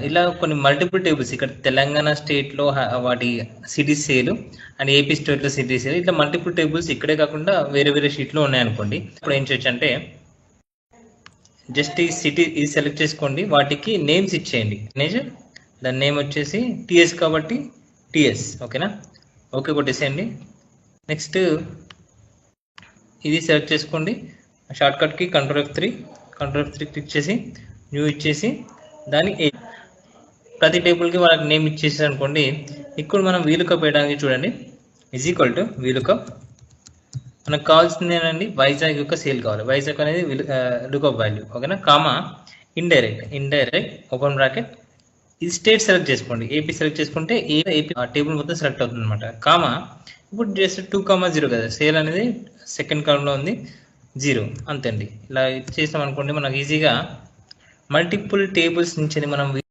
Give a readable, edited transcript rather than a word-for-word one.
ఇలా కొన్ని multiple tables ఇక్కడ తెలంగాణ స్టేట్లో వాటి సిటీ సేల్ అండ్ ఏపీ స్టేట్లో సిటీ సేల్ ఇట్లా మల్టిపుల్ టేబుల్స్ ఇక్కడే కాకుండా వేరే వేరే షీట్లో ఉన్నాయనుకోండి. ఇప్పుడు ఏం చేయొచ్చు అంటే జస్ట్ ఈ సిటీ ఇది సెలెక్ట్ చేసుకోండి, వాటికి నేమ్స్ ఇచ్చేయండి. దాని నేమ్ వచ్చేసి టిఎస్ కాబట్టి టిఎస్, ఓకేనా. ఓకే కొట్టేసేయండి. నెక్స్ట్ ఇది సెలెక్ట్ చేసుకోండి, షార్ట్కట్కి కంట్రోల్ F3 క్లిక్ చేసి న్యూ ఇచ్చేసి దాని ప్రతి టేబుల్కి వాళ్ళకి నేమ్ ఇచ్చేసి అనుకోండి. ఇక్కడ మనం వీలుకప్ వేయడానికి చూడండి = వీలుకప్. మనకు కావాల్సింది ఏంటండి, వైజాగ్ యొక్క సేల్ కావాలి. వైజాగ్ అనేది లుకప్ వాల్యూ, ఓకేనా. కామా ఇండైరెక్ట్ ఓపెన్ బ్రాకెట్ ఇది స్టేట్ సెలెక్ట్ చేసుకోండి. ఏపీ సెలెక్ట్ చేసుకుంటే ఏపీ టేబుల్ మొత్తం సెలెక్ట్ అవుతుంది అనమాట. కామా ఇప్పుడు జస్ట్ 2,0 కదా, సేల్ అనేది సెకండ్ కాలంలో ఉంది 0 అంతే అండి. ఇలా చేసాం అనుకోండి మనకు ఈజీగా మల్టిపుల్ టేబుల్స్ నుంచి మనం